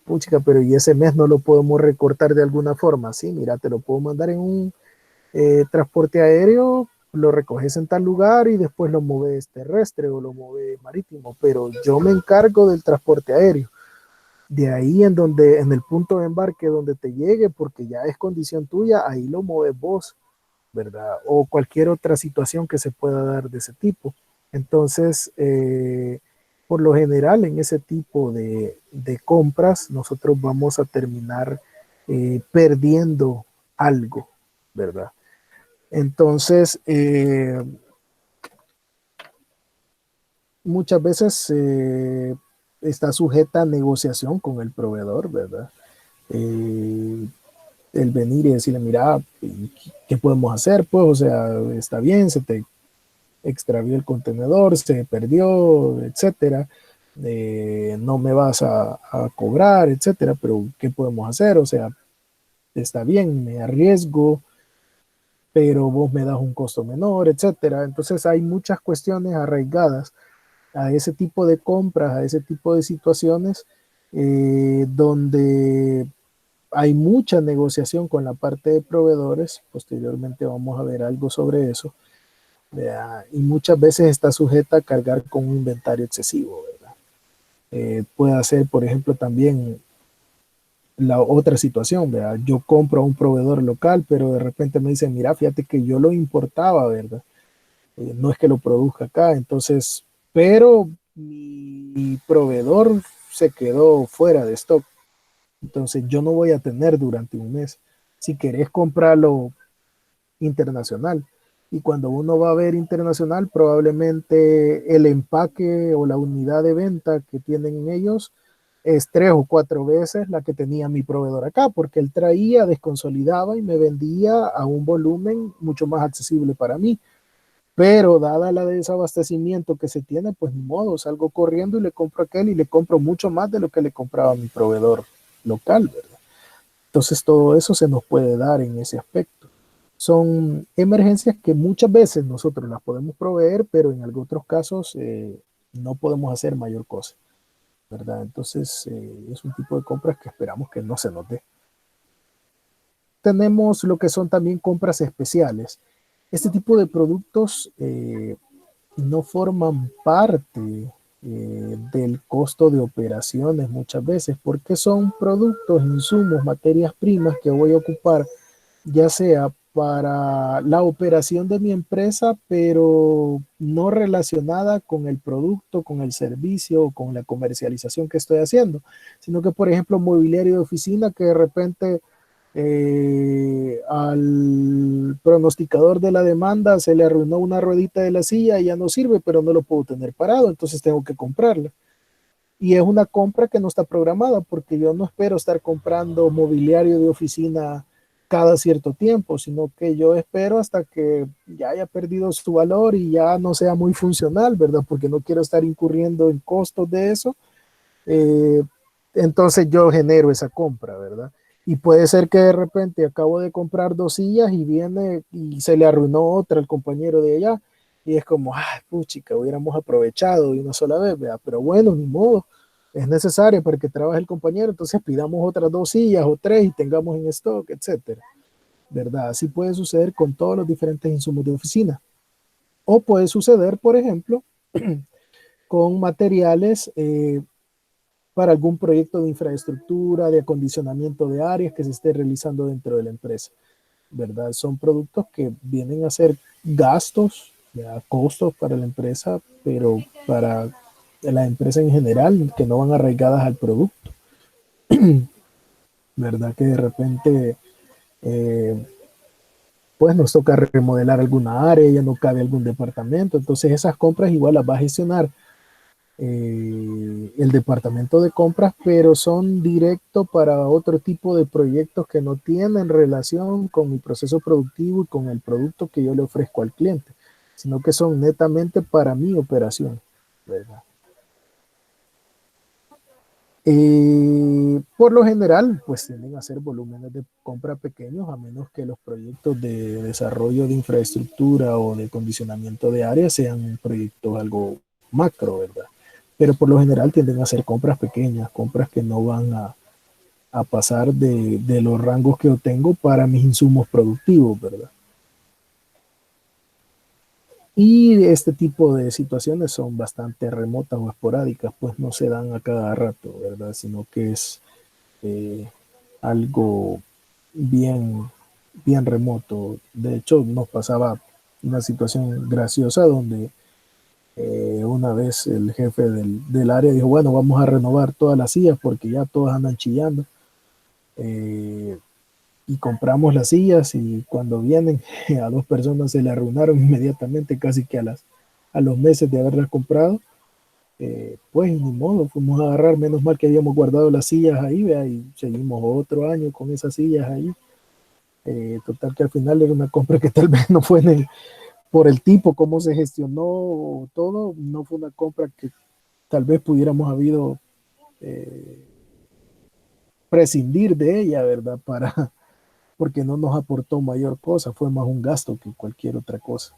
puchica, pero y ese mes no lo podemos recortar de alguna forma. Sí, mira, te lo puedo mandar en un transporte aéreo, lo recoges en tal lugar y después lo mueves terrestre o lo mueves marítimo, pero yo me encargo del transporte aéreo. De ahí en donde, en el punto de embarque donde te llegue, porque ya es condición tuya, ahí lo mueves vos, ¿verdad? O cualquier otra situación que se pueda dar de ese tipo. Entonces, por lo general, en ese tipo de compras, nosotros vamos a terminar perdiendo algo, ¿verdad? Entonces, muchas veces está sujeta a negociación con el proveedor, ¿verdad? Eh, el venir y decirle, mira, ¿qué podemos hacer? Pues, o sea, está bien, se te extravió el contenedor, se perdió, etcétera. No me vas a cobrar, etcétera, pero ¿qué podemos hacer? O sea, está bien, me arriesgo, pero vos me das un costo menor, etcétera. Entonces hay muchas cuestiones arraigadas a ese tipo de compras, a ese tipo de situaciones, donde hay mucha negociación con la parte de proveedores. Posteriormente vamos a ver algo sobre eso. ¿Verdad? Y muchas veces está sujeta a cargar con un inventario excesivo, ¿verdad? Puede ser, por ejemplo, también la otra situación, ¿verdad? Yo compro a un proveedor local, pero de repente me dicen, mira, fíjate que yo lo importaba, ¿verdad? No es que lo produzca acá, entonces, pero mi proveedor se quedó fuera de stock, entonces yo no voy a tener durante un mes. Si querés comprarlo internacional. Y cuando uno va a ver internacional, probablemente el empaque o la unidad de venta que tienen ellos es 3 o 4 veces la que tenía mi proveedor acá, porque él traía, desconsolidaba y me vendía a un volumen mucho más accesible para mí. Pero dada la desabastecimiento que se tiene, pues ni modo, salgo corriendo y le compro a aquel y le compro mucho más de lo que le compraba a mi proveedor local, ¿verdad? Entonces todo eso se nos puede dar en ese aspecto. Son emergencias que muchas veces nosotros las podemos proveer, pero en algunos otros casos no podemos hacer mayor cosa, ¿verdad? Entonces es un tipo de compras que esperamos que no se nos dé. Tenemos lo que son también compras especiales. Este tipo de productos no forman parte del costo de operaciones muchas veces, porque son productos, insumos, materias primas que voy a ocupar ya sea para la operación de mi empresa, pero no relacionada con el producto, con el servicio o con la comercialización que estoy haciendo, sino que, por ejemplo, mobiliario de oficina que de repente al pronosticador de la demanda se le arruinó una ruedita de la silla y ya no sirve, pero no lo puedo tener parado, entonces tengo que comprarla. Y es una compra que no está programada porque yo no espero estar comprando mobiliario de oficina cada cierto tiempo, sino que yo espero hasta que ya haya perdido su valor y ya no sea muy funcional, ¿verdad? Porque no quiero estar incurriendo en costos de eso. Eh, entonces yo genero esa compra, ¿verdad? Y puede ser que de repente acabo de comprar 2 sillas y viene y se le arruinó otra al compañero de allá. Y es como, ah, puchica, hubiéramos aprovechado de una sola vez, ¿verdad? Pero bueno, ni modo, es necesario para que trabaje el compañero, entonces pidamos otras 2 sillas o tres y tengamos en stock, etcétera, ¿verdad? Así puede suceder con todos los diferentes insumos de oficina. O puede suceder, por ejemplo, con materiales para algún proyecto de infraestructura, de acondicionamiento de áreas que se esté realizando dentro de la empresa, ¿verdad? Son productos que vienen a ser gastos, ¿verdad? Costos para la empresa, pero para la empresa en general, que no van arraigadas al producto, ¿verdad? Que de repente, eh, pues nos toca remodelar alguna área, ya no cabe algún departamento, entonces esas compras igual las va a gestionar el departamento de compras, pero son directos para otro tipo de proyectos que no tienen relación con mi proceso productivo y con el producto que yo le ofrezco al cliente, sino que son netamente para mi operación, ¿verdad? Por lo general, pues tienden a ser volúmenes de compra pequeños, a menos que los proyectos de desarrollo de infraestructura o de condicionamiento de áreas sean proyectos algo macro, ¿verdad? Pero por lo general tienden a ser compras pequeñas, compras que no van a pasar de los rangos que obtengo para mis insumos productivos, ¿verdad? Y este tipo de situaciones son bastante remotas o esporádicas, pues no se dan a cada rato, ¿verdad? Sino que es eh, algo bien, bien remoto. De hecho, nos pasaba una situación graciosa donde una vez el jefe del área dijo, bueno, vamos a renovar todas las sillas porque ya todas andan chillando. Eh, y compramos las sillas y cuando vienen a dos personas se le arruinaron inmediatamente, casi que a los meses de haberlas comprado. Pues ni modo, fuimos a agarrar, menos mal que habíamos guardado las sillas ahí, ¿vea? Y seguimos otro año con esas sillas ahí. Total que al final era una compra que tal vez no fue por el tipo, cómo se gestionó todo, no fue una compra que tal vez pudiéramos habido eh, prescindir de ella, ¿verdad? Porque no nos aportó mayor cosa, fue más un gasto que cualquier otra cosa.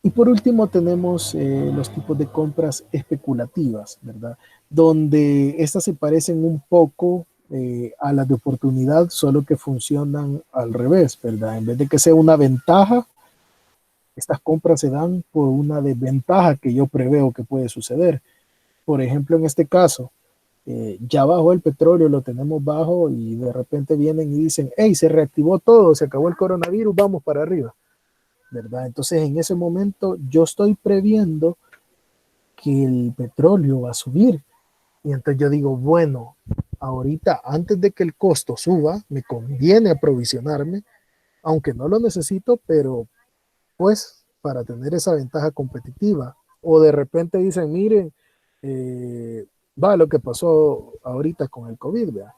Y por último tenemos los tipos de compras especulativas, ¿verdad? Donde estas se parecen un poco a las de oportunidad, solo que funcionan al revés, ¿verdad? En vez de que sea una ventaja, estas compras se dan por una desventaja que yo preveo que puede suceder. Por ejemplo, en este caso, ya bajó el petróleo, lo tenemos bajo y de repente vienen y dicen, hey, se reactivó todo, se acabó el coronavirus, vamos para arriba, ¿verdad? Entonces en ese momento yo estoy previendo que el petróleo va a subir y entonces yo digo, bueno, ahorita antes de que el costo suba, me conviene aprovisionarme, aunque no lo necesito, pero pues para tener esa ventaja competitiva. O de repente dicen, miren, va lo que pasó ahorita con el COVID, ¿verdad?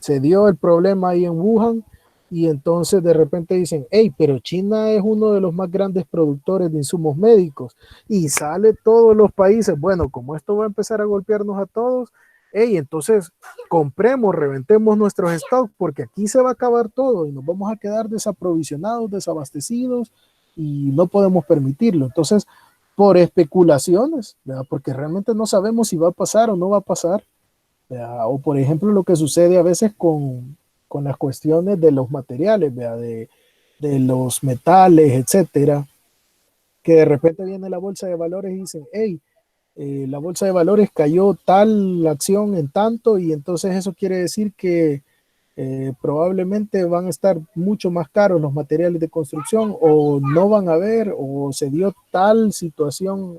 Se dio el problema ahí en Wuhan y entonces de repente dicen, hey, pero China es uno de los más grandes productores de insumos médicos y sale todos los países, bueno, como esto va a empezar a golpearnos a todos, hey, entonces compremos, reventemos nuestros stocks porque aquí se va a acabar todo y nos vamos a quedar desaprovisionados, desabastecidos y no podemos permitirlo. Entonces, por especulaciones, ¿verdad? Porque realmente no sabemos si va a pasar o no va a pasar. O por ejemplo lo que sucede a veces con las cuestiones de los materiales, de los metales, etcétera, que de repente viene la bolsa de valores y dicen, hey, la bolsa de valores cayó tal acción en tanto y entonces eso quiere decir que probablemente van a estar mucho más caros los materiales de construcción o no van a haber o se dio tal situación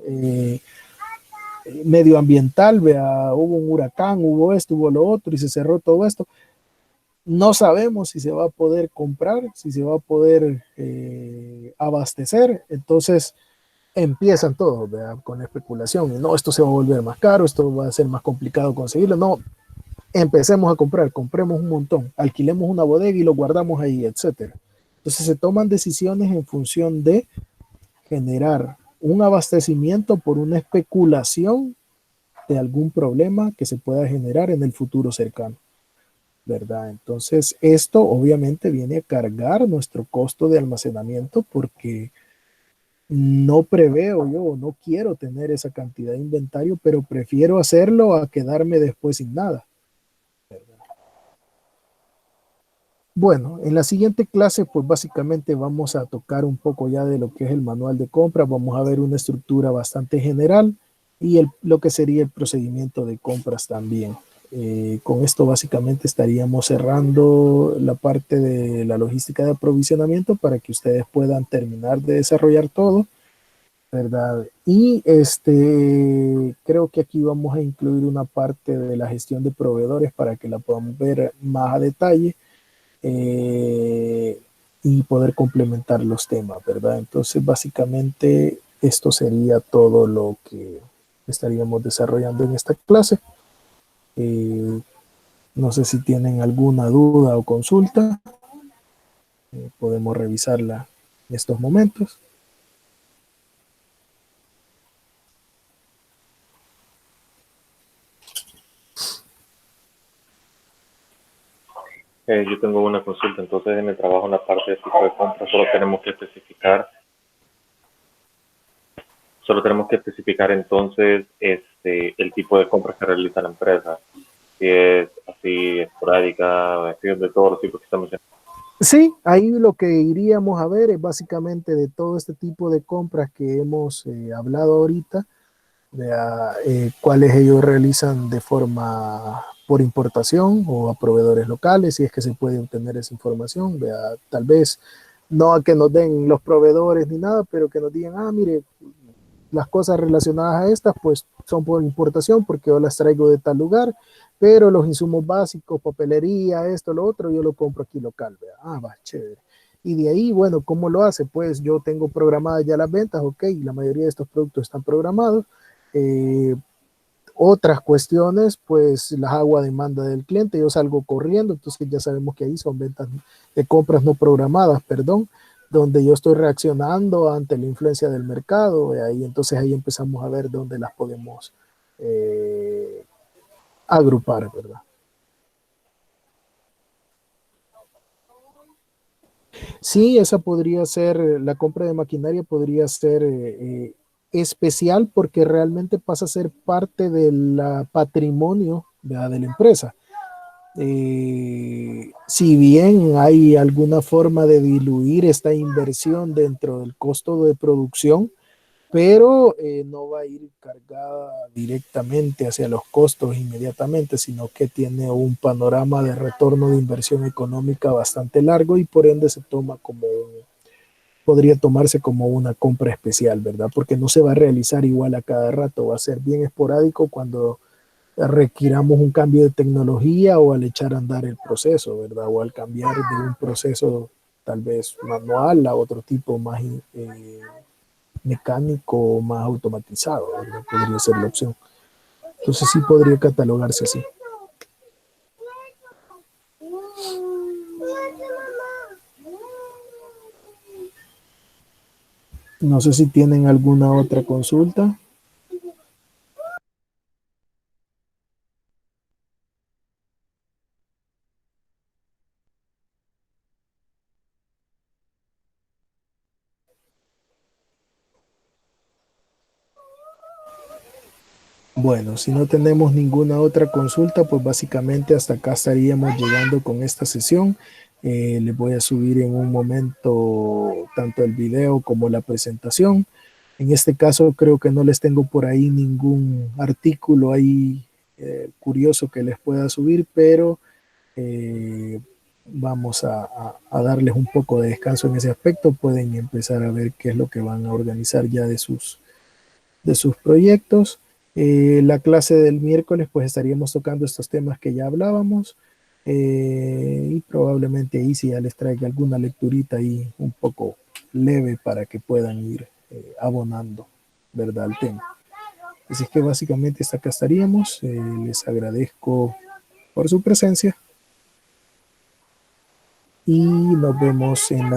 medioambiental, vea, hubo un huracán, hubo esto, hubo lo otro y se cerró todo esto. No sabemos si se va a poder comprar, si se va a poder abastecer. Entonces empiezan todos, ¿vea? Con especulación. Y no, esto se va a volver más caro, esto va a ser más complicado conseguirlo. No, empecemos a comprar, compremos un montón, alquilemos una bodega y lo guardamos ahí, etcétera. Entonces se toman decisiones en función de generar un abastecimiento por una especulación de algún problema que se pueda generar en el futuro cercano, ¿verdad? Entonces, esto obviamente viene a cargar nuestro costo de almacenamiento porque no preveo yo, no quiero tener esa cantidad de inventario, pero prefiero hacerlo a quedarme después sin nada. Bueno, en la siguiente clase, pues básicamente vamos a tocar un poco ya de lo que es el manual de compra, vamos a ver una estructura bastante general y lo que sería el procedimiento de compras también. Con esto básicamente estaríamos cerrando la parte de la logística de aprovisionamiento para que ustedes puedan terminar de desarrollar todo, ¿verdad? Y creo que aquí vamos a incluir una parte de la gestión de proveedores para que la podamos ver más a detalle eh, y poder complementar los temas, ¿verdad? Entonces, básicamente, esto sería todo lo que estaríamos desarrollando en esta clase. Eh, no sé si tienen alguna duda o consulta, podemos revisarla en estos momentos. Yo tengo una consulta, entonces en el trabajo en la parte de tipo de compra solo tenemos que especificar entonces el tipo de compra que realiza la empresa, si es así esporádica, de todos los tipos que estamos haciendo. Sí, ahí lo que iríamos a ver es básicamente de todo este tipo de compras que hemos hablado ahorita, cuáles ellos realizan de forma por importación o a proveedores locales, si es que se puede obtener esa información, vea, tal vez no a que nos den los proveedores ni nada, pero que nos digan, ah, mire, las cosas relacionadas a estas, pues son por importación, porque yo las traigo de tal lugar, pero los insumos básicos, papelería, esto, lo otro, yo lo compro aquí local, vea. Ah, va, chévere. Y de ahí, bueno, ¿cómo lo hace? Pues yo tengo programadas ya las ventas, ok, la mayoría de estos productos están programados. Eh, Otras cuestiones, pues las hago a demanda del cliente, yo salgo corriendo, entonces ya sabemos que ahí son ventas de compras no programadas, perdón, donde yo estoy reaccionando ante la influencia del mercado, y ahí entonces ahí empezamos a ver dónde las podemos eh, agrupar, ¿verdad? Sí, esa podría ser, la compra de maquinaria podría ser especial porque realmente pasa a ser parte del patrimonio de la empresa. Si bien hay alguna forma de diluir esta inversión dentro del costo de producción, pero no va a ir cargada directamente hacia los costos inmediatamente, sino que tiene un panorama de retorno de inversión económica bastante largo y por ende se toma como podría tomarse como una compra especial, ¿verdad? Porque no se va a realizar igual a cada rato, va a ser bien esporádico cuando requiramos un cambio de tecnología o al echar a andar el proceso, ¿verdad? O al cambiar de un proceso tal vez manual a otro tipo más mecánico o más automatizado, ¿verdad? Podría ser la opción. Entonces sí podría catalogarse así. No sé si tienen alguna otra consulta. Bueno, si no tenemos ninguna otra consulta, pues básicamente hasta acá estaríamos llegando con esta sesión. Les voy a subir en un momento tanto el video como la presentación. En este caso creo que no les tengo por ahí ningún artículo ahí curioso que les pueda subir, pero eh, vamos a darles un poco de descanso en ese aspecto. Pueden empezar a ver qué es lo que van a organizar ya de sus proyectos. La clase del miércoles pues estaríamos tocando estos temas que ya hablábamos y probablemente ahí sí ya les traiga alguna lecturita ahí un poco leve para que puedan ir abonando, ¿verdad? Al tema. Así es que básicamente hasta acá estaríamos. Les agradezco por su presencia y nos vemos en la